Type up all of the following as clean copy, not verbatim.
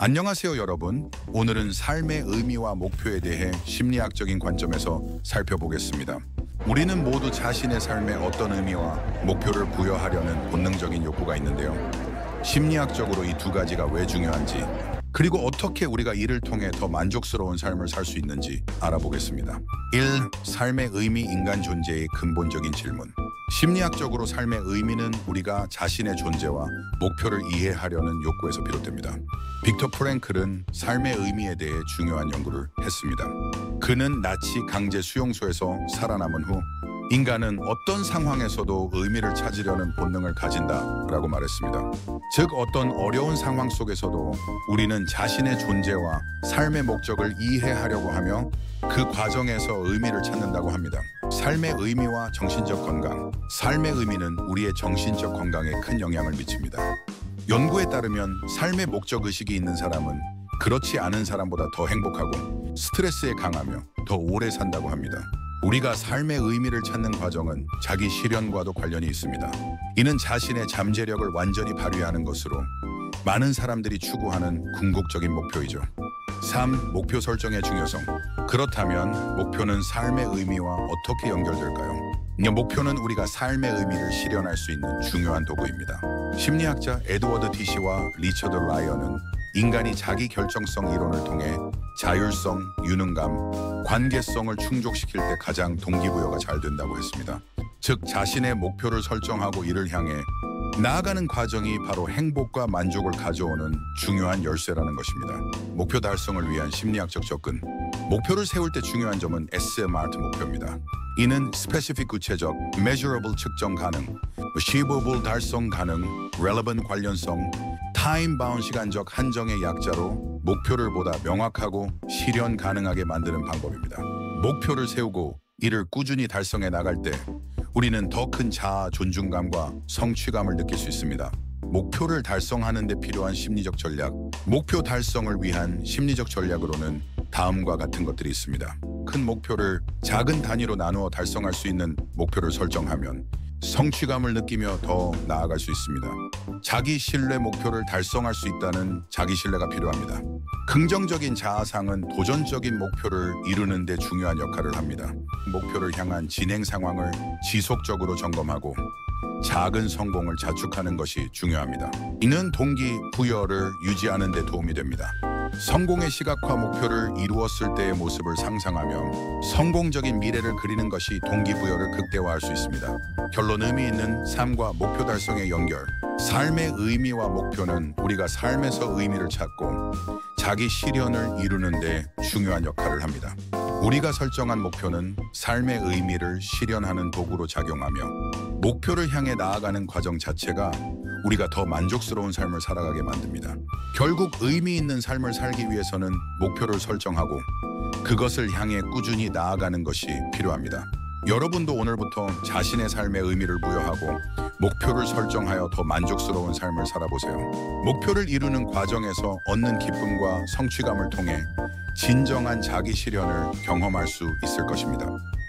안녕하세요, 여러분. 오늘은 삶의 의미와 목표에 대해 심리학적인 관점에서 살펴보겠습니다. 우리는 모두 자신의 삶에 어떤 의미와 목표를 부여하려는 본능적인 욕구가 있는데요. 심리학적으로 이 두 가지가 왜 중요한지, 그리고 어떻게 우리가 이를 통해 더 만족스러운 삶을 살 수 있는지 알아보겠습니다. 1. 삶의 의미, 인간 존재의 근본적인 질문. 심리학적으로 삶의 의미는 우리가 자신의 존재와 목표를 이해하려는 욕구에서 비롯됩니다. 빅터 프랭클은 삶의 의미에 대해 중요한 연구를 했습니다. 그는 나치 강제 수용소에서 살아남은 후 인간은 어떤 상황에서도 의미를 찾으려는 본능을 가진다라고 말했습니다. 즉, 어떤 어려운 상황 속에서도 우리는 자신의 존재와 삶의 목적을 이해하려고 하며 그 과정에서 의미를 찾는다고 합니다. 삶의 의미와 정신적 건강. 삶의 의미는 우리의 정신적 건강에 큰 영향을 미칩니다. 연구에 따르면 삶의 목적 의식이 있는 사람은 그렇지 않은 사람보다 더 행복하고 스트레스에 강하며 더 오래 산다고 합니다. 우리가 삶의 의미를 찾는 과정은 자기 실현과도 관련이 있습니다. 이는 자신의 잠재력을 완전히 발휘하는 것으로 많은 사람들이 추구하는 궁극적인 목표이죠. 3. 목표 설정의 중요성. 그렇다면 목표는 삶의 의미와 어떻게 연결될까요? 목표는 우리가 삶의 의미를 실현할 수 있는 중요한 도구입니다. 심리학자 에드워드 티시와 리처드 라이언은 인간이 자기 결정성 이론을 통해 자율성, 유능감, 관계성을 충족시킬 때 가장 동기부여가 잘 된다고 했습니다. 즉, 자신의 목표를 설정하고 이를 향해 나아가는 과정이 바로 행복과 만족을 가져오는 중요한 열쇠라는 것입니다. 목표 달성을 위한 심리학적 접근. 목표를 세울 때 중요한 점은 SMART 목표입니다. 이는 Specific 구체적, Measurable 측정 가능, Achievable 달성 가능, Relevant 관련성, Time bound 시간적 한정의 약자로 목표를 보다 명확하고 실현 가능하게 만드는 방법입니다. 목표를 세우고 이를 꾸준히 달성해 나갈 때 우리는 더 큰 자아 존중감과 성취감을 느낄 수 있습니다. 목표를 달성하는 데 필요한 심리적 전략. 목표 달성을 위한 심리적 전략으로는 다음과 같은 것들이 있습니다. 큰 목표를 작은 단위로 나누어 달성할 수 있는 목표를 설정하면 성취감을 느끼며 더 나아갈 수 있습니다. 자기 신뢰. 목표를 달성할 수 있다는 자기 신뢰가 필요합니다. 긍정적인 자아상은 도전적인 목표를 이루는 데 중요한 역할을 합니다. 목표를 향한 진행 상황을 지속적으로 점검하고 작은 성공을 자축하는 것이 중요합니다. 이는 동기부여를 유지하는 데 도움이 됩니다. 성공의 시각화. 목표를 이루었을 때의 모습을 상상하며 성공적인 미래를 그리는 것이 동기부여를 극대화할 수 있습니다. 결론. 의미 있는 삶과 목표 달성의 연결. 삶의 의미와 목표는 우리가 삶에서 의미를 찾고 자기 실현을 이루는 데 중요한 역할을 합니다. 우리가 설정한 목표는 삶의 의미를 실현하는 도구로 작용하며 목표를 향해 나아가는 과정 자체가 우리가 더 만족스러운 삶을 살아가게 만듭니다. 결국 의미 있는 삶을 살기 위해서는 목표를 설정하고 그것을 향해 꾸준히 나아가는 것이 필요합니다. 여러분도 오늘부터 자신의 삶에 의미를 부여하고 목표를 설정하여 더 만족스러운 삶을 살아보세요. 목표를 이루는 과정에서 얻는 기쁨과 성취감을 통해 진정한 자기 실현을 경험할 수 있을 것입니다.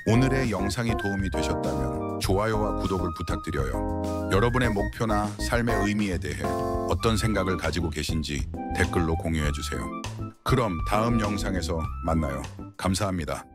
오늘의 영상이 도움이 되셨다면 좋아요와 구독을 부탁드려요. 여러분의 목표나 삶의 의미에 대해 어떤 생각을 가지고 계신지 댓글로 공유해 주세요. 그럼 다음 영상에서 만나요. 감사합니다.